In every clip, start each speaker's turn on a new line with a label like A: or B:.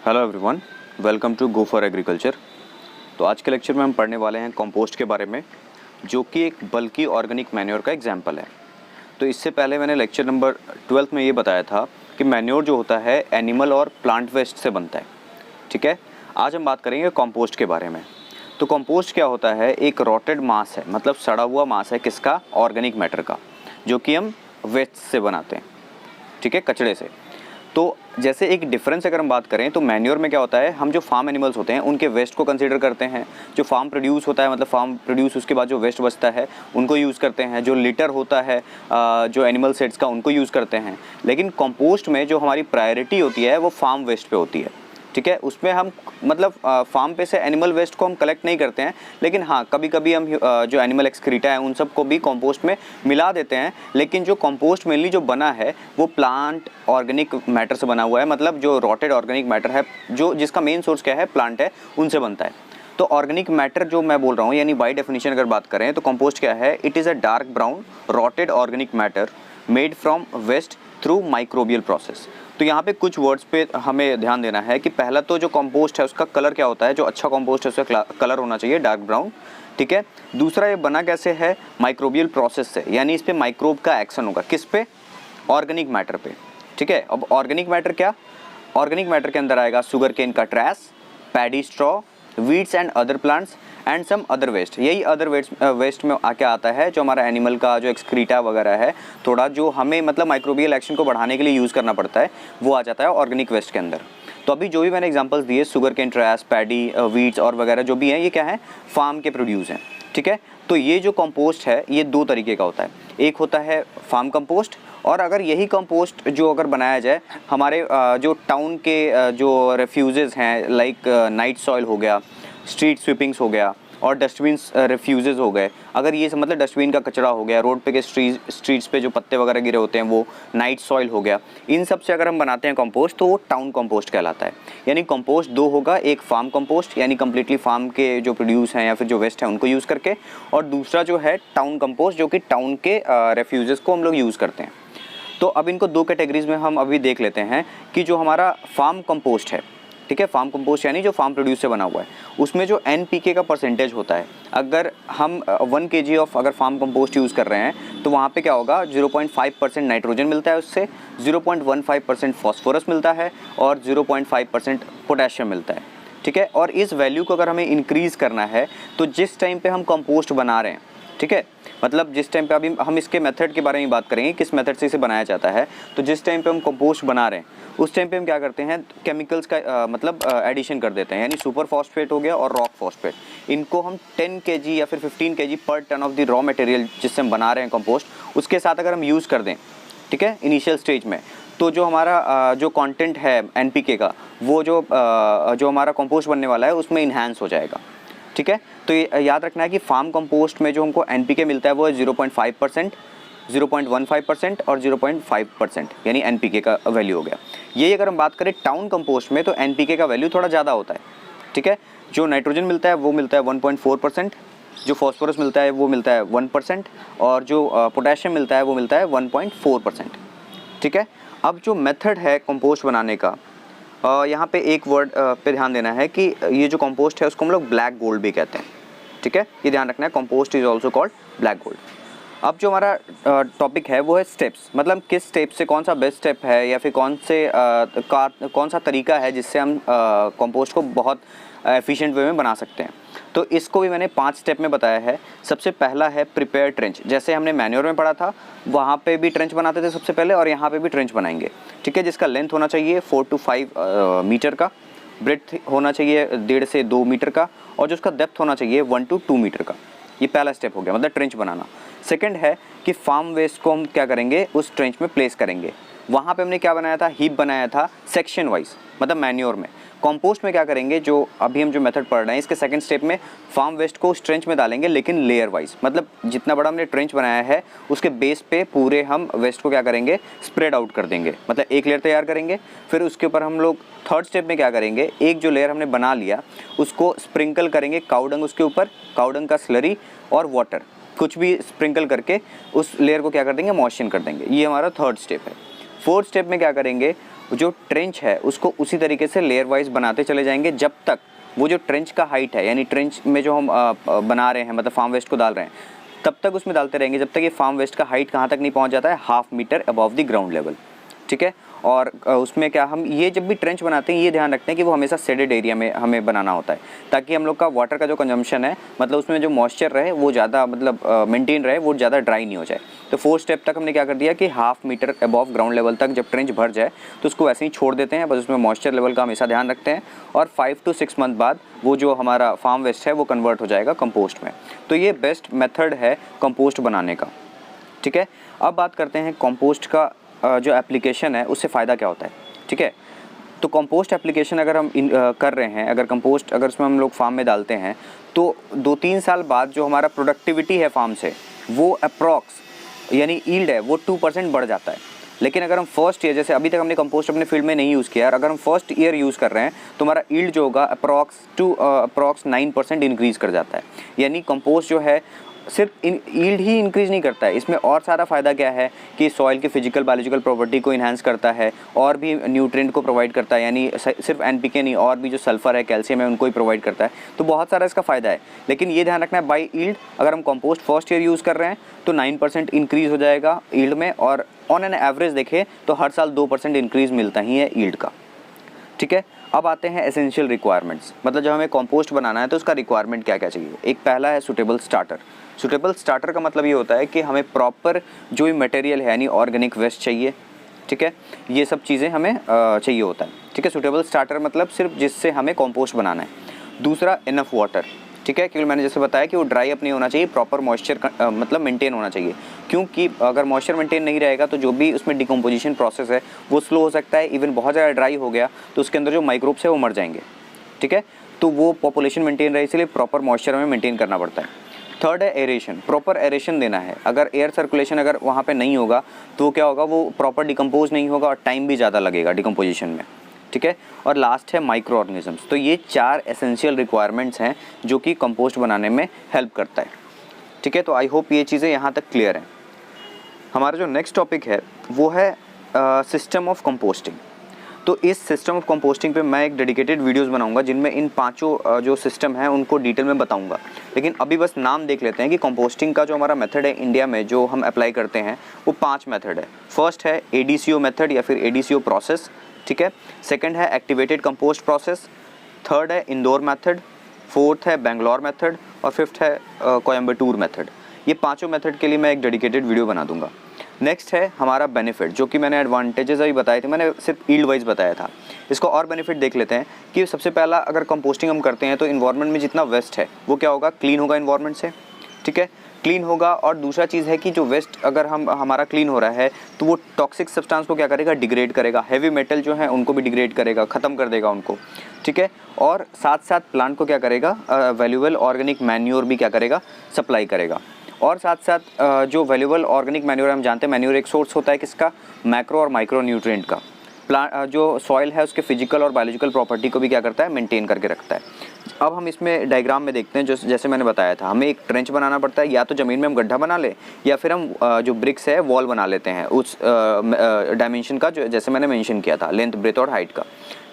A: Hello everyone, welcome to go for agriculture. तो आज के लेक्चर में हम पढ़ने वाले हैं कंपोस्ट के बारे में, जो कि एक बल्कि ऑर्गेनिक मैन्योर का एग्जाम्पल है। तो इससे पहले मैंने लेक्चर नंबर 12 में ये बताया था कि मैन्योर जो होता है एनिमल और प्लांट वेस्ट से बनता है। ठीक है, आज हम बात करेंगे कंपोस्ट के बारे में। तो कंपोस्ट क्या होता है? एक रॉटेड मास है, मतलब सड़ा हुआ मास है। किसका? ऑर्गेनिक मैटर का, जो कि हम वेस्ट से बनाते हैं। ठीक है, कचड़े से। तो जैसे एक डिफरेंस अगर हम बात करें तो मैन्योर में क्या होता है, हम जो फार्म एनिमल्स होते हैं उनके वेस्ट को कंसीडर करते हैं। जो फार्म प्रोड्यूस होता है, मतलब फार्म प्रोड्यूस उसके बाद जो वेस्ट बचता है उनको यूज़ करते हैं। जो लिटर होता है जो एनिमल सेड्स का, उनको यूज़ करते हैं। लेकिन कंपोस्ट में जो हमारी प्रायोरिटी होती है वो फार्म वेस्ट पे होती है। ठीक है, उसमें हम मतलब फार्म पे से एनिमल वेस्ट को हम कलेक्ट नहीं करते हैं, लेकिन हाँ कभी कभी हम जो एनिमल एक्सक्रीटा है उन सब को भी कंपोस्ट में मिला देते हैं। लेकिन जो कंपोस्ट मेनली जो बना है वो प्लांट ऑर्गेनिक मैटर से बना हुआ है, मतलब जो रॉटेड ऑर्गेनिक मैटर है, जो जिसका मेन सोर्स क्या है, प्लांट है, उनसे बनता है। तो ऑर्गेनिक मैटर जो मैं बोल रहा हूँ, यानी बाय डेफिनेशन अगर बात करें तो कंपोस्ट क्या है? It is a dark brown rotted organic matter made from waste through microbial process. तो यहाँ पे कुछ वर्ड्स पे हमें ध्यान देना है कि पहला तो जो कंपोस्ट है उसका कलर क्या होता है। जो अच्छा कंपोस्ट है उसका कलर होना चाहिए डार्क ब्राउन। ठीक है, दूसरा ये बना कैसे है? माइक्रोबियल प्रोसेस से, यानी इस पे माइक्रोब का एक्शन होगा। किस पे? ऑर्गेनिक मैटर पे। ठीक है, अब ऑर्गेनिक मैटर क्या? ऑर्गेनिक मैटर के अंदर आएगा शुगर केन का trash, paddy straw, weeds and other plants and some other waste. यही अदर वेस्ट में आके आता है जो हमारा एनिमल का जो एक्सक्रीटा वगैरह है, थोड़ा जो हमें मतलब माइक्रोबियल एक्शन को बढ़ाने के लिए यूज़ करना पड़ता है, वो आ जाता है ऑर्गेनिक वेस्ट के अंदर। तो अभी जो भी मैंने एग्जांपल्स दिए, sugar cane trash, paddy, weeds और वगैरह जो भी हैं, ये क्या है? फार्म के प्रोड्यूस हैं। ठीक है, तो ये जो कंपोस्ट है ये दो तरीके का होता है। एक होता है फार्म कंपोस्ट, और अगर यही कंपोस्ट जो अगर बनाया जाए हमारे जो टाउन के जो रेफ्यूजेस हैं, लाइक नाइट सॉइल हो गया, स्ट्रीट स्वीपिंग्स हो गया और डस्टबिन रिफ्यूजेज हो गए, अगर ये सब मतलब डस्टबिन का कचरा हो गया, रोड पे के स्ट्रीट्स पे जो पत्ते वगैरह गिरे होते हैं वो नाइट सॉइल हो गया, इन सब से अगर हम बनाते हैं कंपोस्ट तो वो टाउन कंपोस्ट कहलाता है। यानी कंपोस्ट दो होगा, एक फार्म कंपोस्ट यानी कम्प्लीटली फार्म के जो प्रोड्यूस हैं या फिर जो वेस्ट है उनको यूज़ करके, और दूसरा जो है टाउन कंपोस्ट, जो कि टाउन के रेफ्यूजेस को हम लोग यूज़ करते हैं। तो अब इनको दो कैटेगरीज में हम अभी देख लेते हैं कि जो हमारा फार्म कंपोस्ट है, ठीक है, फार्म कंपोस्ट यानी जो फार्म प्रोड्यूस से बना हुआ है, उसमें जो एनपीके का परसेंटेज होता है, अगर हम 1 kg ऑफ अगर फार्म कंपोस्ट यूज़ कर रहे हैं तो वहाँ पे क्या होगा? 0.5% नाइट्रोजन मिलता है उससे, 0.15% फॉस्फोरस मिलता है और 0.5% पोटेशियम मिलता है। ठीक है, और इस वैल्यू को अगर हमें इंक्रीज़ करना है तो जिस टाइम पे हम कंपोस्ट बना रहे हैं, ठीक है, मतलब जिस टाइम पे अभी हम इसके मेथड के बारे में बात करेंगे, किस मेथड से इसे बनाया जाता है। तो जिस टाइम पे हम कंपोस्ट बना रहे हैं उस टाइम पे हम क्या करते हैं? केमिकल्स का मतलब एडिशन कर देते हैं, यानी सुपर फॉस्फेट हो गया और रॉक फॉस्फेट। इनको हम 10 kg या फिर 15 kg पर ton of the raw material जिससे हम बना रहे हैं कंपोस्ट, उसके साथ अगर हम यूज़ कर दें, ठीक है, इनिशियल स्टेज में, तो जो हमारा जो कंटेंट है एनपीके का, वो जो हमारा कंपोस्ट बनने वाला है उसमें इन्हांस हो जाएगा। ठीक है, तो ये याद रखना है कि फार्म कंपोस्ट में जो हमको एनपीके मिलता है वो है 0.5%, 0.15% और 0.5%, यानी एनपीके का वैल्यू हो गया। यही अगर हम बात करें टाउन कंपोस्ट में तो एनपीके का वैल्यू थोड़ा ज़्यादा होता है। ठीक है, जो नाइट्रोजन मिलता है वो मिलता है 1.4%, जो फॉस्फोरस मिलता है वो मिलता है 1%, और जो पोटेशियम मिलता है वो मिलता है 1.4%। ठीक है, अब जो मेथड है कंपोस्ट बनाने का, यहाँ पे एक वर्ड पे ध्यान देना है कि ये जो कंपोस्ट है उसको हम लोग ब्लैक गोल्ड भी कहते हैं। ठीक है, ये ध्यान रखना है, compost is also called black gold. अब जो हमारा टॉपिक है वो है स्टेप्स, मतलब किस स्टेप से कौन सा बेस्ट स्टेप है या फिर कौन सा तरीका है जिससे हम कंपोस्ट को बहुत एफिशिएंट वे में बना सकते हैं। तो इसको भी मैंने 5 स्टेप में बताया है। सबसे पहला है प्रिपेयर ट्रेंच, जैसे हमने मैन्योर में पढ़ा था, वहाँ पे भी ट्रेंच बनाते थे सबसे पहले, और यहाँ पे भी ट्रेंच बनाएंगे। ठीक है, जिसका लेंथ होना चाहिए 4 to 5 मीटर का, ब्रेड्थ होना चाहिए 1.5 से 2 मीटर का, और जो उसका डेप्थ होना चाहिए 1 to 2 मीटर का। ये पहला स्टेप हो गया, मतलब ट्रेंच बनाना। सेकंड है कि फार्म वेस्ट को हम क्या करेंगे? उस ट्रेंच में प्लेस करेंगे। वहाँ पे हमने क्या बनाया था? हीप बनाया था सेक्शन वाइज, मतलब मैन्योर में। कंपोस्ट में क्या करेंगे? जो अभी हम जो मेथड पढ़ रहे हैं इसके सेकंड स्टेप में फार्म वेस्ट को उस ट्रेंच में डालेंगे, लेकिन लेयर वाइज, मतलब जितना बड़ा हमने ट्रेंच बनाया है उसके बेस पे पूरे हम वेस्ट को क्या करेंगे? स्प्रेड आउट कर देंगे, मतलब एक लेयर तैयार करेंगे। फिर उसके ऊपर हम लोग थर्ड स्टेप में क्या करेंगे? एक जो लेयर हमने बना लिया उसको स्प्रिंकल करेंगे काउडंग उसके ऊपर, काउडंग का स्लरी और वाटर कुछ भी स्प्रिंकल करके उस लेयर को क्या कर देंगे? मॉइस्चर कर देंगे। ये हमारा थर्ड स्टेप है। फोर्थ स्टेप में क्या करेंगे? जो ट्रेंच है उसको उसी तरीके से लेयर वाइज बनाते चले जाएंगे जब तक वो जो ट्रेंच का हाइट है, यानी ट्रेंच में जो हम बना रहे हैं, मतलब फार्म वेस्ट को डाल रहे हैं, तब तक उसमें डालते रहेंगे जब तक ये फार्म वेस्ट का हाइट कहाँ तक नहीं पहुँच जाता है, 1/2 metre above the ground level. ठीक है। और उसमें क्या, हम ये जब भी ट्रेंच बनाते हैं ये ध्यान रखते हैं कि वो हमेशा शेडेड एरिया में हमें बनाना होता है, ताकि हम लोग का वाटर का जो कंजम्पशन है, मतलब उसमें जो मॉइस्चर रहे वो ज़्यादा, मतलब मेंटेन रहे, वो ज़्यादा ड्राई नहीं हो जाए। तो 4 स्टेप तक हमने क्या कर दिया कि 1/2 मीटर अबव ग्राउंड लेवल तक जब ट्रेंच भर जाए तो उसको वैसे ही छोड़ देते हैं, बस उसमें मॉइस्चर लेवल का हमेशा ध्यान रखते हैं। और 5 to 6 मंथ बाद वो जो हमारा फार्म वेस्ट है वो कन्वर्ट हो जाएगा कंपोस्ट में। तो ये बेस्ट मेथड है कंपोस्ट बनाने का। ठीक है। अब बात करते हैं कंपोस्ट का जो एप्लीकेशन है उससे फ़ायदा क्या होता है। ठीक है। तो कंपोस्ट एप्लीकेशन अगर हम कर रहे हैं, अगर कंपोस्ट अगर उसमें हम लोग फार्म में डालते हैं तो 2-3 साल बाद जो हमारा प्रोडक्टिविटी है फार्म से, वो अप्रॉक्स यानी ईल्ड है वो 2% बढ़ जाता है। लेकिन अगर हम फर्स्ट ईयर, जैसे अभी तक हमने कंपोस्ट अपने फील्ड में नहीं यूज़ किया, और अगर हम फर्स्ट ईयर यूज़ कर रहे हैं तो हमारा ईल्ड जो होगा अप्रॉक्स 9% इंक्रीज़ कर जाता है। यानी कंपोस्ट जो है सिर्फ ईल्ड ही इंक्रीज़ नहीं करता है, इसमें और सारा फ़ायदा क्या है कि सॉइल की फिजिकल बायोलॉजिकल प्रॉपर्टी को इन्हांस करता है, और भी न्यूट्रिएंट को प्रोवाइड करता है, यानी सिर्फ एनपीके नहीं, और भी जो सल्फर है, कैल्शियम है, उनको ही प्रोवाइड करता है। तो बहुत सारा इसका फ़ायदा है। लेकिन ये ध्यान रखना है, बाई ईल्ड अगर हम कंपोस्ट फर्स्ट ईयर यूज़ कर रहे हैं तो 9% इंक्रीज़ हो जाएगा ईल्ड में, और ऑन एन एवरेज देखें तो हर साल 2% इंक्रीज़ मिलता ही है ईल्ड का। ठीक है। अब आते हैं एसेंशियल रिक्वायरमेंट्स, मतलब जब हमें कंपोस्ट बनाना है तो उसका रिक्वायरमेंट क्या क्या चाहिए। एक पहला है सूटेबल स्टार्टर। सूटेबल स्टार्टर का मतलब ये होता है कि हमें प्रॉपर जो भी मटेरियल है, यानी ऑर्गेनिक वेस्ट चाहिए। ठीक है। ये सब चीज़ें हमें चाहिए होता है। ठीक है। सूटेबल स्टार्टर मतलब सिर्फ जिससे हमें कंपोस्ट बनाना है। दूसरा, इनफ वाटर। ठीक है। क्योंकि मैंने जैसे बताया कि वो ड्राई अप नहीं होना चाहिए, प्रॉपर मॉइस्चर मतलब मेंटेन होना चाहिए, क्योंकि अगर मॉइस्चर मेंटेन नहीं रहेगा तो जो भी उसमें डिकम्पोजिशन प्रोसेस है वो स्लो हो सकता है। इवन बहुत ज़्यादा ड्राई हो गया तो उसके अंदर जो माइक्रोब्स है वो मर जाएंगे। ठीक है। तो वो पॉपुलेशन मेंटेन रहे, इसलिए प्रॉपर मॉइस्चर हमें मेंटेन करना पड़ता है। थर्ड है एरेशन, प्रॉपर एरेशन देना है। अगर एयर सर्कुलेशन अगर वहाँ पे नहीं होगा तो क्या होगा, वो प्रॉपर डिकम्पोज नहीं होगा और टाइम भी ज़्यादा लगेगा डिकम्पोजिशन में। ठीक है। और लास्ट है माइक्रो ऑर्गेनिजम्स। तो ये 4 एसेंशियल रिक्वायरमेंट्स हैं जो कि कंपोस्ट बनाने में हेल्प करता है। ठीक है। तो आई होप ये चीज़ें यहाँ तक क्लियर हैं। हमारा जो नेक्स्ट टॉपिक है वो है सिस्टम ऑफ कंपोस्टिंग। तो इस सिस्टम ऑफ कंपोस्टिंग पे मैं एक डेडिकेटेड वीडियोस बनाऊंगा जिनमें इन 5 जो सिस्टम है उनको डिटेल में बताऊंगा। लेकिन अभी बस नाम देख लेते हैं कि कंपोस्टिंग का जो हमारा मेथड है इंडिया में जो हम अप्लाई करते हैं वो 5 मेथड है। फर्स्ट है ADCO मेथड या फिर ADCO प्रोसेस। ठीक है। सेकंड है एक्टिवेटेड कंपोस्ट प्रोसेस। थर्ड है इंदौर मेथड। फोर्थ है बेंगलोर मेथड। और फिफ्थ है कोयम्बटूर मेथड। ये 5 मेथड के लिए मैं एक डेडिकेटेड वीडियो बना दूंगा। नेक्स्ट है हमारा बेनिफिट, जो कि मैंने एडवांटेजेस अभी बताए थे, मैंने सिर्फ ईल्ड वाइज बताया था। इसको और बेनिफिट देख लेते हैं कि सबसे पहला, अगर कंपोस्टिंग हम करते हैं तो इन्वायरमेंट में जितना वेस्ट है वो क्या होगा, क्लीन होगा इन्वायरमेंट से। ठीक है। क्लीन होगा। और दूसरा चीज़ है कि जो वेस्ट अगर हमारा क्लीन हो रहा है तो वो टॉक्सिक सब्सटेंस को क्या करेगा, डिग्रेड करेगा। हैवी मेटल जो है उनको भी डिग्रेड करेगा, ख़त्म कर देगा उनको। ठीक है। और साथ साथ प्लांट को क्या करेगा, वैल्यूएबल ऑर्गेनिक मैन्योर भी क्या करेगा, सप्लाई करेगा। और साथ साथ जो वैल्यूएबल ऑर्गेनिक मैन्योर, हम जानते हैं मैन्योर एक सोर्स होता है किसका, मैक्रो और माइक्रो न्यूट्रिएंट का। प्लांट जो सॉइल है उसके फिजिकल और बायोलॉजिकल प्रॉपर्टी को भी क्या करता है, मेंटेन करके रखता है। अब हम इसमें डायग्राम में देखते हैं, जो जैसे मैंने बताया था, हमें एक ट्रेंच बनाना पड़ता है, या तो ज़मीन में हम गड्ढा बना ले या फिर हम जो ब्रिक्स है वॉल बना लेते हैं उस डायमेंशन का, जो जैसे मैंने मेंशन किया था, लेंथ, ब्रेथ और हाइट का।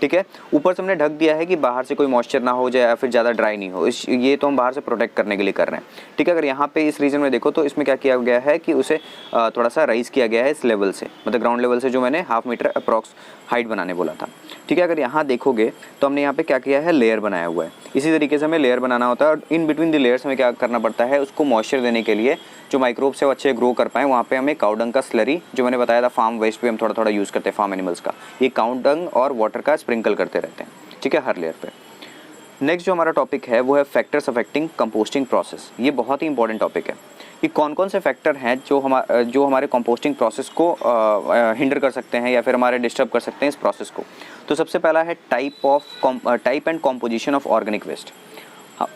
A: ठीक है। ऊपर से हमने ढक दिया है कि बाहर से कोई मॉइस्चर ना हो जाए या फिर ज़्यादा ड्राई नहीं हो, ये तो हम बाहर से प्रोटेक्ट करने के लिए कर रहे हैं। ठीक है। अगर यहाँ पे इस रीजन में देखो तो इसमें क्या किया गया है कि उसे थोड़ा सा राइज किया गया है इस लेवल से, मतलब ग्राउंड लेवल से, जो मैंने 1/2 मीटर अप्रॉक्स हाइट बनाने बोला था। ठीक है। अगर यहाँ देखोगे तो हमने यहाँ पे क्या किया है, लेयर बनाया हुआ है। इसी तरीके से हमें लेयर बनाना होता है, और इन बिटवीन द लेयर्स हमें क्या करना पड़ता है, उसको मॉइस्चर देने के लिए, जो माइक्रोब्स है वो अच्छे ग्रो कर पाएँ, वहाँ पे हमें काउ डंग का स्लरी, जो मैंने बताया था फार्म वेस्ट पे हम थोड़ा थोड़ा यूज़ करते हैं फार्म एनिमल्स का, ये काउ डंग और वाटर का स्प्रिंकल करते रहते हैं। ठीक है, हर लेयर पे। नेक्स्ट जो हमारा टॉपिक है वो है फैक्टर्स अफेक्टिंग कंपोस्टिंग प्रोसेस। ये बहुत ही इंपॉर्टेंट टॉपिक है कि कौन कौन से फैक्टर हैं जो हमारे कंपोस्टिंग प्रोसेस को हिंडर कर सकते हैं या फिर हमारे डिस्टर्ब कर सकते हैं इस प्रोसेस को। तो सबसे पहला है type and composition of organic waste.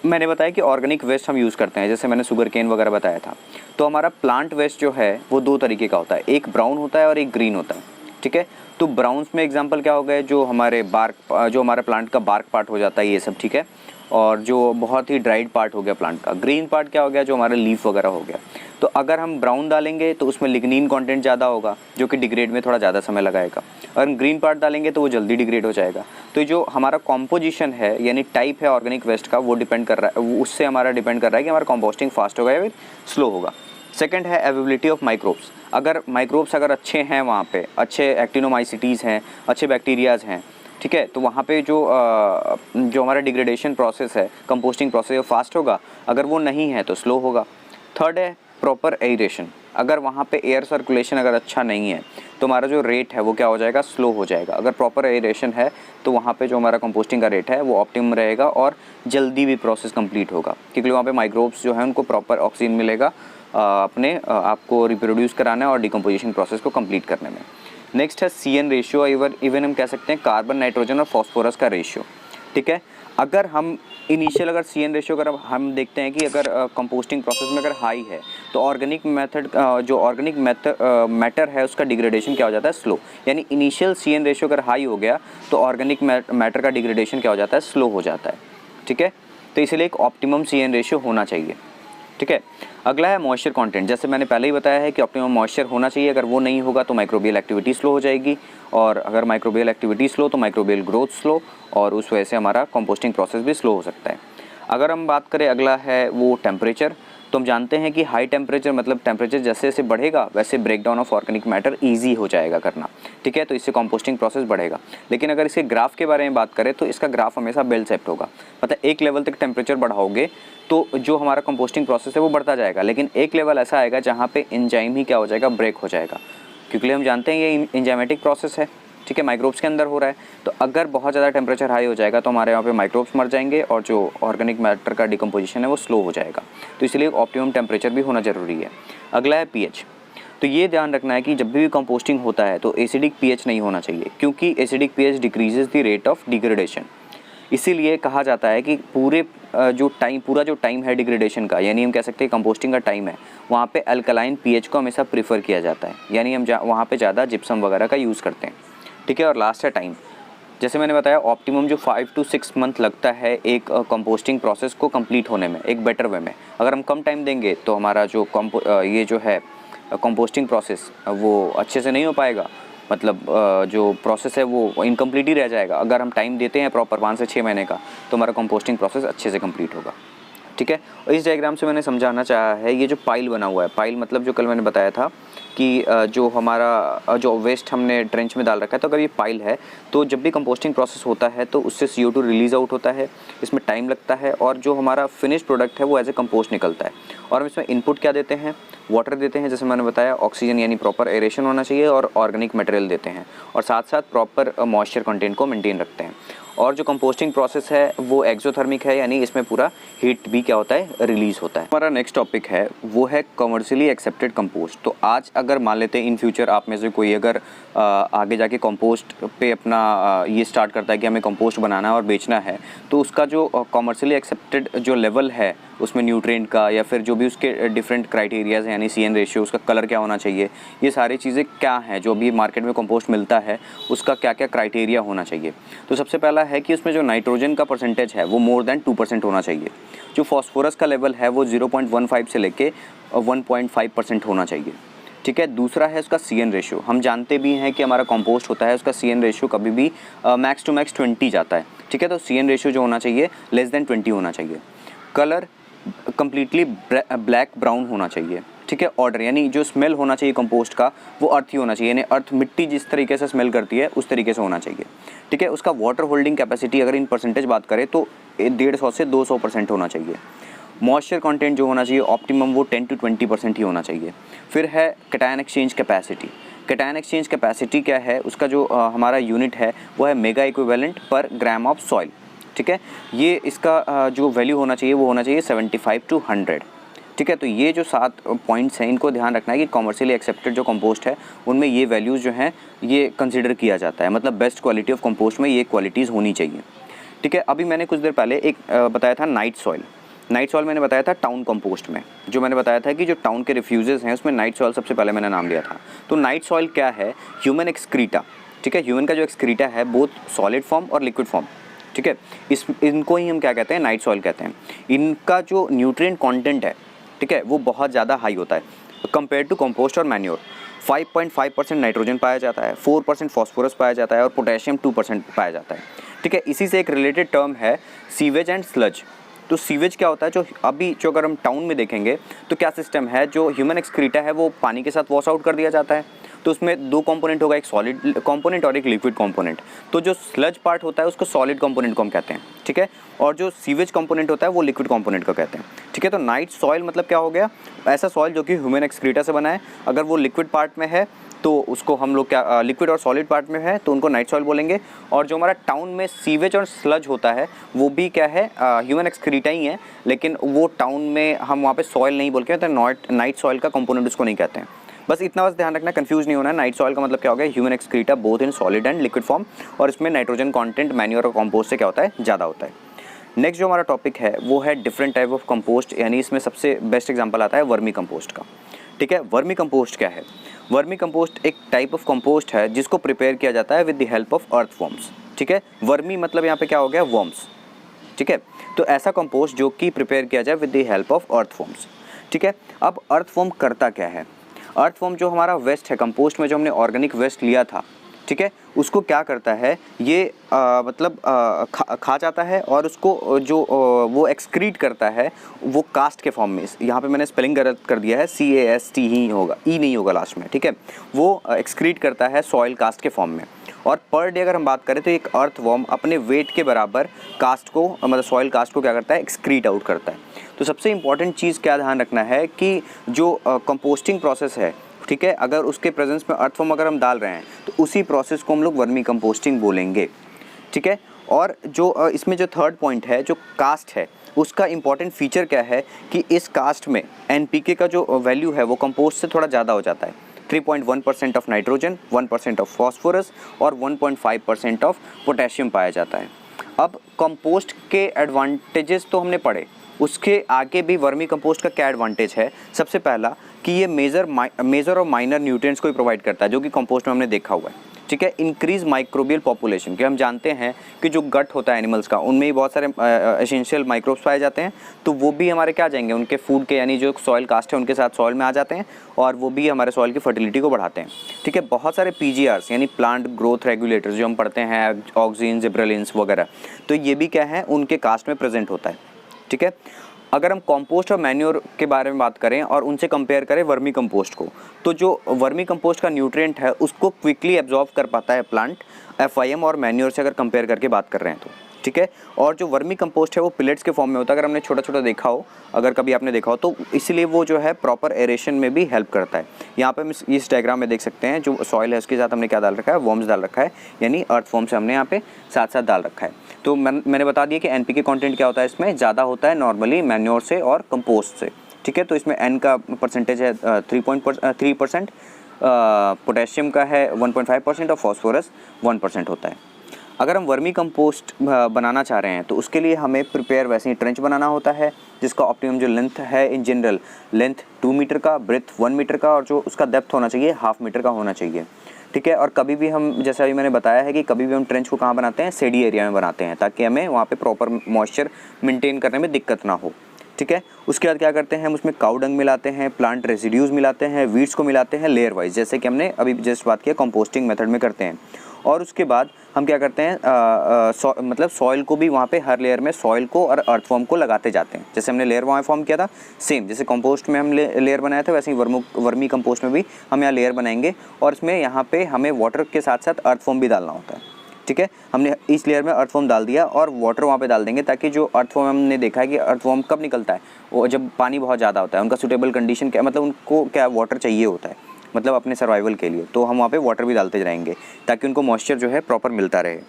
A: मैंने बताया कि ऑर्गेनिक वेस्ट हम यूज़ करते हैं, जैसे मैंने शुगर केन वगैरह बताया था। तो हमारा प्लांट वेस्ट जो है वो 2 तरीके का होता है, एक ब्राउन होता है और एक ग्रीन होता है। ठीक है। तो ब्राउन्स में एग्जांपल क्या हो गए, जो हमारे बार्क, जो हमारे प्लांट का बार्क पार्ट हो जाता है, ये सब। ठीक है। और जो बहुत ही ड्राइड पार्ट हो गया प्लांट का। ग्रीन पार्ट क्या हो गया, जो हमारा लीफ वगैरह हो गया। तो अगर हम ब्राउन डालेंगे तो उसमें लिग्निन कंटेंट ज़्यादा होगा, जो कि डिग्रेड में थोड़ा ज़्यादा समय लगाएगा। अगर हम ग्रीन पार्ट डालेंगे तो वो जल्दी डिग्रेड हो जाएगा। तो जो हमारा कॉम्पोजिशन है यानी टाइप है ऑर्गेनिक वेस्ट का, वो डिपेंड कर रहा है, उससे हमारा डिपेंड कर रहा है कि हमारा कंपोस्टिंग फास्ट होगा या फिर स्लो होगा। सेकंड है अवेलेबिलिटी ऑफ माइक्रोब्स। अगर माइक्रोब्स अगर अच्छे हैं, वहाँ पे अच्छे एक्टिनोमाइसिटीज़ हैं, अच्छे बैक्टीरियाज़ हैं, ठीक है, तो वहाँ पे जो हमारा डिग्रेडेशन प्रोसेस है, कंपोस्टिंग प्रोसेस, वो फास्ट होगा। अगर वो नहीं है तो स्लो होगा। थर्ड है प्रॉपर एयरेशन। अगर वहाँ पे एयर सर्कुलेशन अगर अच्छा नहीं है तो हमारा जो रेट है वो क्या हो जाएगा, स्लो हो जाएगा। अगर प्रॉपर एयरेशन है तो वहाँ पे जो हमारा कंपोस्टिंग का रेट है वो ऑप्टिमम रहेगा और जल्दी भी प्रोसेस कंप्लीट होगा, क्योंकि वहाँ पे माइक्रोब्स जो है उनको प्रॉपर ऑक्सीजन मिलेगा अपने आपको रिप्रोड्यूस कराने और डिकम्पोजिशन प्रोसेस को कंप्लीट करने में। नेक्स्ट है CN रेशियो, इवन हम कह सकते हैं कार्बन, नाइट्रोजन और फॉस्फोरस का रेशियो। ठीक है, अगर हम इनिशियल अगर CN रेशियो अगर हम देखते हैं कि अगर कंपोस्टिंग प्रोसेस में अगर हाई है तो ऑर्गेनिक मेथड जो ऑर्गेनिक मैटर है उसका डिग्रेडेशन क्या हो जाता है, स्लो। यानी इनिशियल CN रेशियो अगर हाई हो गया तो ऑर्गेनिक मैटर का डिग्रेडेशन क्या हो जाता है, स्लो हो जाता है। ठीक है, तो इसलिए एक ऑप्टिमम CN रेशियो होना चाहिए। ठीक है, अगला है मॉइस्चर कंटेंट। जैसे मैंने पहले ही बताया है कि ऑप्टिमम मॉइस्चर होना चाहिए। अगर वो नहीं होगा तो माइक्रोबियल एक्टिविटी स्लो हो जाएगी, और अगर माइक्रोबियल एक्टिविटी स्लो तो माइक्रोबियल ग्रोथ स्लो, और उस वजह से हमारा कंपोस्टिंग प्रोसेस भी स्लो हो सकता है। अगर हम बात करें, अगला है वो टेम्परेचर। तो हम जानते हैं कि हाई टेम्परेचर मतलब टेम्परेचर जैसे जैसे बढ़ेगा वैसे break down of organic matter easy हो जाएगा करना। ठीक है, तो इससे कंपोस्टिंग प्रोसेस बढ़ेगा। लेकिन अगर इसके ग्राफ के बारे में बात करें तो इसका ग्राफ हमेशा बेल शेप्ड होगा। मतलब एक लेवल तक टेम्परेचर बढ़ाओगे तो जो हमारा कंपोस्टिंग प्रोसेस है वो बढ़ता जाएगा, लेकिन एक लेवल ऐसा आएगा जहाँ पे एंजाइम ही क्या हो जाएगा, ब्रेक हो जाएगा, क्योंकि हम जानते हैं ये एंजाइमेटिक प्रोसेस है। ठीक है, माइक्रोब्स के अंदर हो रहा है। तो अगर बहुत ज़्यादा टेम्परेचर हाई हो जाएगा तो हमारे यहाँ पे माइक्रोब्स मर जाएंगे और जो ऑर्गेनिक मैटर का डिकम्पोजिशन है वो स्लो हो जाएगा। तो इसलिए ऑप्टिमम टेम्परेचर भी होना ज़रूरी है। अगला है pH। तो ये ध्यान रखना है कि जब भी कंपोस्टिंग होता है तो एसिडिक pH नहीं होना चाहिए, क्योंकि acidic pH decreases the rate of degradation. इसीलिए कहा जाता है कि पूरा जो टाइम है डिग्रेडेशन का, यानी हम कह सकते हैं कंपोस्टिंग का टाइम है, वहाँ पे अल्कलाइन pH को हमेशा प्रीफर किया जाता है, यानी हम वहाँ पे ज़्यादा जिप्सम वगैरह का यूज़ करते हैं। ठीक है, और लास्ट है टाइम। जैसे मैंने बताया ऑप्टिमम जो 5 to 6 मंथ लगता है एक कंपोस्टिंग प्रोसेस को कंप्लीट होने में, एक बेटर वे में। अगर हम कम टाइम देंगे तो हमारा जो ये जो है कंपोस्टिंग प्रोसेस वो अच्छे से नहीं हो पाएगा, मतलब जो प्रोसेस है वो इनकम्प्लीट ही रह जाएगा। अगर हम टाइम देते हैं प्रॉपर 5 से 6 महीने का तो हमारा कंपोस्टिंग प्रोसेस अच्छे से कंप्लीट होगा। ठीक है, और इस डायग्राम से मैंने समझाना चाहा है, ये जो पाइल बना हुआ है, पाइल मतलब जो कल मैंने बताया था कि जो हमारा जो वेस्ट हमने ट्रेंच में डाल रखा है, तो अगर ये पाइल है तो जब भी कंपोस्टिंग प्रोसेस होता है तो उससे CO2 रिलीज़ आउट होता है, इसमें टाइम लगता है, और जो हमारा फिनिश प्रोडक्ट है वो एज ए कंपोस्ट निकलता है। और हम इसमें इनपुट क्या देते हैं, वाटर देते हैं, जैसे मैंने बताया ऑक्सीजन यानी प्रॉपर एरेशन होना चाहिए, और ऑर्गेनिक मटेरियल देते हैं, और साथ साथ प्रॉपर मॉइस्चर कंटेंट को मेंटेन रखते हैं। और जो कंपोस्टिंग प्रोसेस है वो एक्सोथर्मिक है, यानी इसमें पूरा हीट भी क्या होता है, रिलीज़ होता है। हमारा नेक्स्ट टॉपिक है वो है कमर्शियली एक्सेप्टेड कंपोस्ट। तो आज अगर मान लेते हैं इन फ्यूचर आप में से कोई अगर आगे जाके कंपोस्ट पे अपना ये स्टार्ट करता है कि हमें कंपोस्ट बनाना है और बेचना है, तो उसका जो कमर्शियली एक्सेप्टेड जो लेवल है उसमें न्यूट्रिएंट का या फिर जो भी उसके डिफरेंट क्राइटेरियाज़ हैं, यानी CN रेशियो, उसका कलर क्या होना चाहिए, ये सारी चीज़ें क्या हैं, जो भी मार्केट में कंपोस्ट मिलता है उसका क्या क्या क्राइटेरिया होना चाहिए। तो सबसे पहला है कि उसमें जो नाइट्रोजन का परसेंटेज है वो मोर देन 2% होना चाहिए। जो फॉस्फोरस का लेवल है वो 0.15 से लेके 1.5% होना चाहिए। ठीक है, दूसरा है उसका CN रेशियो। हम जानते भी हैं कि हमारा कंपोस्ट होता है उसका CN रेशियो कभी भी मैक्स टू मैक्स 20 जाता है। ठीक है, तो CN रेशियो जो होना चाहिए लेस देन 20 होना चाहिए। कलर कम्प्लीटली ब्लैक ब्राउन होना चाहिए। ठीक है, ऑर्डर यानी जो स्मेल होना चाहिए कंपोस्ट का वो अर्थी होना चाहिए, यानी अर्थ मिट्टी जिस तरीके से स्मेल करती है उस तरीके से होना चाहिए। ठीक है, उसका वाटर होल्डिंग कैपेसिटी अगर इन परसेंटेज बात करें तो 150 से 200% होना चाहिए। मॉइस्चर कंटेंट जो होना चाहिए ऑप्टिमम वो 10 to 20% ही होना चाहिए। फिर है cation exchange capacity. Cation exchange capacity क्या है, उसका जो हमारा यूनिट है वो है मेगा इक्विवेलेंट पर ग्राम ऑफ सॉइल। ठीक है, ये इसका जो वैल्यू होना चाहिए वो होना चाहिए 75 to 100। ठीक है, तो ये जो 7 पॉइंट्स हैं इनको ध्यान रखना है कि कॉमर्शियली एक्सेप्टेड जो कंपोस्ट है उनमें ये वैल्यूज़ जो हैं ये कंसिडर किया जाता है, मतलब बेस्ट क्वालिटी ऑफ कंपोस्ट में ये क्वालिटीज़ होनी चाहिए। ठीक है, अभी मैंने कुछ देर पहले एक बताया था नाइट सॉइल। नाइट सॉइल मैंने बताया था टाउन कंपोस्ट में, जो मैंने बताया था कि जो टाउन के रिफ्यूज़ेस हैं उसमें नाइट सॉइल सबसे पहले मैंने नाम लिया था। तो नाइट सॉइल क्या है, ह्यूमन एक्सक्रीटा। ठीक है, ह्यूमन का जो एक्सक्रीटा है बोथ सॉलिड फॉर्म और लिक्विड फॉर्म, ठीक है। इनको ही हम क्या कहते हैं, नाइट सॉइल कहते हैं। इनका जो न्यूट्रिएंट कंटेंट है, ठीक है, वो बहुत ज़्यादा हाई होता है कंपेयर टू कंपोस्ट और मैन्योर। 5.5% नाइट्रोजन पाया जाता है, 4% फॉस्फोरस पाया जाता है और पोटेशियम 2% पाया जाता है, ठीक है। इसी से एक रिलेटेड टर्म है सीवेज एंड स्लज। तो सीवेज क्या होता है, जो अगर हम टाउन में देखेंगे तो क्या सिस्टम है, जो ह्यूमन एक्सक्रीटा है वो पानी के साथ वॉश आउट कर दिया जाता है। तो उसमें दो कंपोनेंट होगा, एक सॉलिड कंपोनेंट और एक लिक्विड कंपोनेंट। तो जो स्लज पार्ट होता है उसको सॉलिड कंपोनेंट को हम कहते हैं, ठीक है, और जो सीवेज कंपोनेंट होता है वो लिक्विड कंपोनेंट को कहते हैं, ठीक है। तो नाइट सॉइल मतलब क्या हो गया, ऐसा सॉइल जो कि ह्यूमन एक्सक्रीटा से बना है। अगर वो लिक्विड पार्ट में है तो उसको हम लोग क्या, लिक्विड और सॉलिड पार्ट में है तो उनको नाइट सॉइल बोलेंगे। और जो हमारा टाउन में सीवेज और स्लज होता है वो भी क्या है, ह्यूमन एक्सक्रीटा ही है, लेकिन वो टाउन में हम वहाँ पे सॉइल नहीं बोल के तो नाइट सॉइल का कंपोनेंट उसको नहीं कहते हैं। बस इतना बस ध्यान रखना, कंफ्यूज नहीं होना है। नाइट सॉइल का मतलब क्या हो गया, human excreta both in solid and liquid form, और इसमें नाइट्रोजन कंटेंट मैन्योर और कंपोस्ट से क्या होता है, ज़्यादा होता है। नेक्स्ट जो हमारा टॉपिक है वो है डिफरेंट टाइप ऑफ कंपोस्ट, यानी इसमें सबसे बेस्ट एग्जांपल आता है वर्मी कंपोस्ट का, ठीक है। वर्मी कंपोस्ट क्या है, वर्मी कंपोस्ट एक टाइप ऑफ कंपोस्ट है जिसको प्रिपेयर किया जाता है with the help of earthworms, ठीक है। वर्मी मतलब यहाँ पे क्या हो गया, वर्म्स, ठीक है। तो ऐसा कंपोस्ट जो कि प्रिपेयर किया जाए with the help of earthworms, ठीक है। अब अर्थवॉर्म करता क्या है, अर्थवॉर्म जो हमारा वेस्ट है कंपोस्ट में, जो हमने ऑर्गेनिक वेस्ट लिया था, ठीक है, उसको क्या करता है, ये खा जाता है और उसको जो वो एक्सक्रीट करता है वो कास्ट के फॉर्म में। यहाँ पे मैंने स्पेलिंग गलत कर दिया है, CAST ही होगा, ई नहीं होगा लास्ट में, ठीक है। वो एक्सक्रीट करता है सॉइल कास्ट के फॉर्म में। और पर डे अगर हम बात करें तो एक अर्थवॉर्म अपने वेट के बराबर कास्ट को, मतलब सॉइल कास्ट को क्या करता है, एक्सक्रीट आउट करता है। तो सबसे इम्पॉर्टेंट चीज़ क्या ध्यान रखना है कि जो कंपोस्टिंग प्रोसेस है, ठीक है, अगर उसके प्रेजेंस में अर्थवॉर्म अगर हम डाल रहे हैं तो उसी प्रोसेस को हम लोग वर्मी कंपोस्टिंग बोलेंगे, ठीक है। और जो इसमें जो थर्ड पॉइंट है, जो कास्ट है, उसका इंपॉर्टेंट फीचर क्या है कि इस कास्ट में NPK का जो वैल्यू है वो कंपोस्ट से थोड़ा ज़्यादा हो जाता है। 3.1% ऑफ नाइट्रोजन, 1% ऑफ फॉस्फोरस और 1.5% ऑफ पोटेशियम पाया जाता है। अब कंपोस्ट के एडवांटेजेस तो हमने पढ़े, उसके आगे भी वर्मी कंपोस्ट का क्या एडवांटेज है। सबसे पहला कि ये मेजर और माइनर न्यूट्रिएंट्स को ही प्रोवाइड करता है, जो कि कंपोस्ट में हमने देखा हुआ है, ठीक है। इंक्रीज माइक्रोबियल पॉपुलेशन, कि हम जानते हैं कि जो गट होता है एनिमल्स का, उनमें ही बहुत सारे एसेंशियल माइक्रोब्स पाए जाते हैं, तो वो भी हमारे क्या जाएंगे, उनके फूड के, यानी जो सॉइल कास्ट है उनके साथ सॉइल में आ जाते हैं और वो भी हमारे सॉइल की फर्टिलिटी को बढ़ाते हैं, ठीक है। बहुत सारे PGRs यानी प्लांट ग्रोथ रेगुलेटर्स जो हम पढ़ते हैं, ऑक्सिन, जिब्रेलिन्स वगैरह, तो ये भी क्या है, उनके कास्ट में प्रेजेंट होता है, ठीक है। अगर हम कंपोस्ट और मैन्योर के बारे में बात करें और उनसे कंपेयर करें वर्मी कंपोस्ट को, तो जो वर्मी कंपोस्ट का न्यूट्रिएंट है उसको क्विकली एब्जॉर्ब कर पाता है प्लांट, FIM और मैन्योर से अगर कंपेयर करके बात कर रहे हैं तो, ठीक है। और जो वर्मी कंपोस्ट है वो पिलेट्स के फॉर्म में होता है, अगर हमने छोटा छोटा देखा हो, अगर कभी आपने देखा हो, तो इसलिए वो जो है प्रॉपर एरेशन में भी हेल्प करता है। यहाँ पे हम इस डायग्राम में देख सकते हैं, जो सॉइल है उसके साथ हमने क्या डाल रखा है, वर्म्स डाल रखा है, यानी अर्थवॉर्म्स हमने यहाँ पे साथ साथ डाल रखा है। तो मैंने बता दिया कि NPK कंटेंट क्या होता है, इसमें ज़्यादा होता है नॉर्मली मैन्योर से और कंपोस्ट से, ठीक है। तो इसमें N का परसेंटेज है 3%, पोटेशियम का है 1.5% और फॉस्फोरस 1% होता है। अगर हम वर्मी कंपोस्ट बनाना चाह रहे हैं तो उसके लिए हमें प्रिपेयर वैसे ही ट्रेंच बनाना होता है, जिसका ऑप्टिमम जो लेंथ है, इन जनरल लेंथ 2 मीटर का, ब्रेथ 1 मीटर का, और जो उसका डेप्थ होना चाहिए 1/2 मीटर का होना चाहिए, ठीक है। और कभी भी हम, जैसा अभी मैंने बताया है कि कभी भी हम ट्रेंच को कहाँ बनाते हैं, सेडी एरिया में बनाते हैं, ताकि हमें वहाँ पे प्रॉपर मॉइस्चर मेंटेन करने में दिक्कत ना हो, ठीक है। उसके बाद क्या करते हैं, हम उसमें काऊ डंग मिलाते हैं, प्लांट रेसिड्यूज़ मिलाते हैं, वीड्स को मिलाते हैं लेयर वाइज, जैसे कि हमने अभी जस्ट बात किया कंपोस्टिंग मेथड में करते हैं। और उसके बाद हम क्या करते हैं, मतलब सॉइल को भी वहाँ पे हर लेयर में सॉइल को और अर्थवॉर्म को लगाते जाते हैं। जैसे हमने लेयर वहाँ फॉर्म किया था, सेम जैसे कंपोस्ट में हम लेयर बनाया था, वैसे ही वर्मी कंपोस्ट में भी हम यहाँ लेयर बनाएंगे, और इसमें यहाँ पे हमें वाटर के साथ साथ अर्थवॉर्म भी डालना होता है, ठीक है। हमने इस लेयर में अर्थवॉर्म डाल दिया और वाटर वहाँ पे डाल देंगे, ताकि जो अर्थवॉर्म हमने देखा है कि अर्थवॉर्म कब निकलता है, वो जब पानी बहुत ज़्यादा होता है, उनका सूटेबल कंडीशन क्या, मतलब उनको क्या वाटर चाहिए होता है, मतलब अपने सर्वाइवल के लिए, तो हम वहाँ पे वाटर भी डालते रहेंगे ताकि उनको मॉइस्चर जो है प्रॉपर मिलता रहे।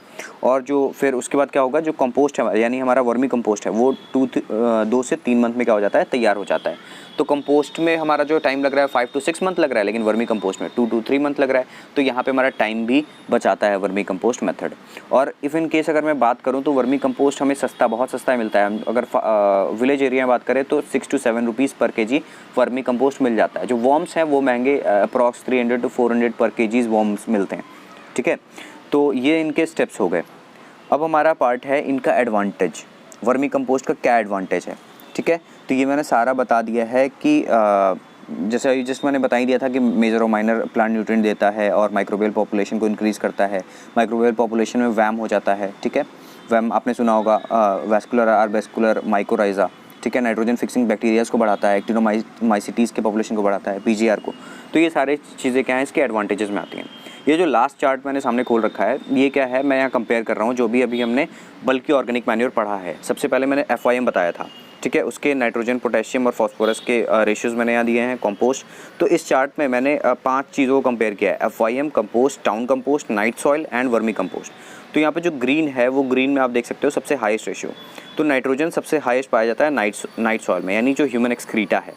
A: और जो फिर उसके बाद क्या होगा, जो कंपोस्ट है यानी हमारा वर्मी कंपोस्ट है वो 2 से 3 मंथ में क्या हो जाता है, तैयार हो जाता है। तो कंपोस्ट में हमारा जो टाइम लग रहा है 5 to 6 मंथ लग रहा है, लेकिन वर्मी कंपोस्ट में 2 to 3 मंथ लग रहा है, तो यहाँ पे हमारा टाइम भी बचाता है वर्मी कंपोस्ट मेथड। और इफ़ इन केस अगर मैं बात करूँ तो वर्मी कंपोस्ट हमें सस्ता, बहुत सस्ता मिलता है। अगर विलेज एरिया में बात करें तो 6 to 7 रुपीज़ पर kg वर्मी कंपोस्ट मिल जाता है। जो वॉर्म्स हैं वो महंगे, अप्रॉक्स 300 to 400 पर kg वॉर्म्स मिलते हैं, ठीक है। तो ये इनके स्टेप्स हो गए। अब हमारा पार्ट है इनका एडवांटेज, वर्मी कंपोस्ट का क्या एडवांटेज है, ठीक है। तो ये मैंने सारा बता दिया है कि जैसे जिस मैंने बता ही दिया था कि मेजर और माइनर प्लांट न्यूट्रिएंट देता है और माइक्रोबियल पॉपुलेशन को इंक्रीज़ करता है। माइक्रोबियल पॉपुलेशन में वैम हो जाता है, ठीक है। वैम आपने सुना होगा, वैस्कुलर आर्बेस्कुलर माइकोराइजा, ठीक है। नाइट्रोजन फिक्सिंग बैक्टीरियाज को बढ़ाता है, एक्टिनोमाइसिटीज़ के पॉपुलेशन को बढ़ाता है, पीजीआर को। तो ये सारे चीज़ें क्या हैं, इसके एडवांटेजेस में आती हैं। ये जो लास्ट चार्ट मैंने सामने खोल रखा है, ये क्या है, मैं यहाँ कंपेयर कर रहा हूँ जो भी अभी हमने बल्कि ऑर्गेनिक मैन्योर पढ़ा है। सबसे पहले मैंने FYM बताया था, ठीक है। उसके नाइट्रोजन, पोटेशियम और फॉस्फोरस के रेशियोज़ मैंने यहाँ दिए हैं। कंपोस्ट, तो इस चार्ट में मैंने 5 चीज़ों को कंपेयर किया है, FYM, compost, town compost, night soil and vermi compost. तो यहाँ पे जो ग्रीन है वो ग्रीन में आप देख सकते हो सबसे हाईएस्ट रेशियो। तो नाइट्रोजन सबसे हाईएस्ट पाया जाता है नाइट सॉइल में, यानी जो ह्यूमन एक्सक्रीटा है,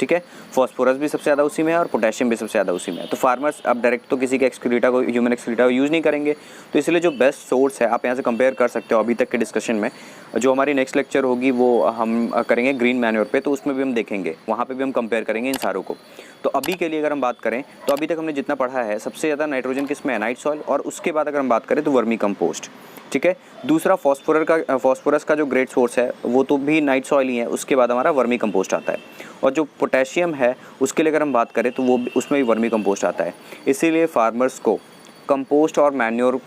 A: ठीक है। फॉस्फोरस भी सबसे ज़्यादा उसी में है और पोटेशियम भी सबसे ज़्यादा उसी में है। तो फार्मर्स अब डायरेक्ट तो किसी के एक्सक्रीटा को, ह्यूमन एक्सक्रीटा को यूज़ नहीं करेंगे, तो इसलिए जो बेस्ट सोर्स है आप यहाँ से कंपेयर कर सकते हो अभी तक के डिस्कशन में। जो हमारी नेक्स्ट लेक्चर होगी वो हम करेंगे ग्रीन मैन्योर पे, तो उसमें भी हम देखेंगे, वहाँ पे भी हम कंपेयर करेंगे इन सारों को। तो अभी के लिए अगर हम बात करें तो अभी तक हमने जितना पढ़ा है, सबसे ज़्यादा नाइट्रोजन किस में है, नाइट सॉइल, और उसके बाद अगर हम बात करें तो वर्मी कंपोस्ट, ठीक है। दूसरा फॉस्फोरस का जो ग्रेट सोर्स है वो तो भी नाइट सॉइल ही है, उसके बाद हमारा वर्मी कंपोस्ट आता है। और जो पोटेशियम है उसके लिए अगर हम बात करें तो वो उसमें भी वर्मी कंपोस्ट आता है। इसीलिए फार्मर्स को कंपोस्ट और मैन्योर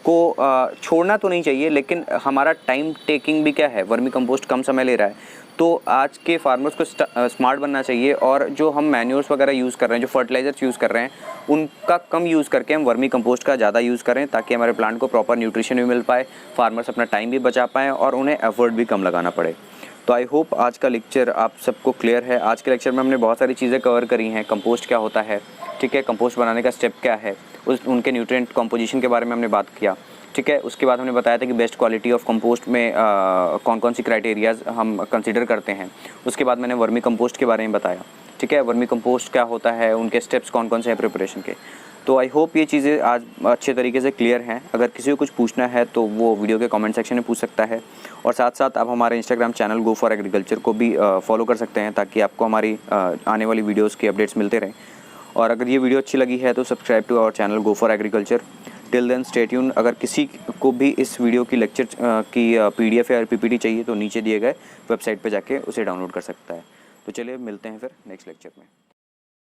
A: को छोड़ना तो नहीं चाहिए, लेकिन हमारा टाइम टेकिंग भी क्या है, वर्मी कंपोस्ट कम समय ले रहा है, तो आज के फार्मर्स को स्मार्ट बनना चाहिए और जो हम मैन्योर्स वगैरह यूज़ कर रहे हैं, जो फर्टिलाइजर्स यूज़ कर रहे हैं, उनका कम यूज़ करके हम वर्मी कंपोस्ट का ज़्यादा यूज़ करें, ताकि हमारे प्लांट को प्रॉपर न्यूट्रिशन भी मिल पाए, फार्मर्स अपना टाइम भी बचा पाएँ और उन्हें एफर्ट भी कम लगाना पड़े। तो आई होप आज का लेक्चर आप सबको क्लियर है। आज के लेक्चर में हमने बहुत सारी चीज़ें कवर करी हैं। कंपोस्ट क्या होता है, ठीक है, कंपोस्ट बनाने का स्टेप क्या है, उनके न्यूट्रिएंट कॉम्पोजिशन के बारे में हमने बात किया, ठीक है। उसके बाद हमने बताया था कि बेस्ट क्वालिटी ऑफ कंपोस्ट में कौन कौन सी क्राइटेरियाज हम कंसीडर करते हैं। उसके बाद मैंने वर्मी कंपोस्ट के बारे में बताया, ठीक है, वर्मी कंपोस्ट क्या होता है, उनके स्टेप्स कौन कौन से हैं प्रिपरेशन के। तो आई होप ये चीज़ें आज अच्छे तरीके से क्लियर हैं। अगर किसी को कुछ पूछना है तो वो वीडियो के कमेंट सेक्शन में पूछ सकता है, और साथ साथ आप हमारे Instagram channel go for agriculture को भी फॉलो कर सकते हैं, ताकि आपको हमारी आने वाली वीडियोज़ की अपडेट्स मिलते रहें। और अगर ये वीडियो अच्छी लगी है तो subscribe to our channel go for agriculture. Till then stay tuned. अगर किसी को भी इस वीडियो की लेक्चर की PDF या PPT चाहिए तो नीचे दिए गए वेबसाइट पे जाके उसे डाउनलोड कर सकता है। तो चलिए मिलते हैं फिर नेक्स्ट लेक्चर में।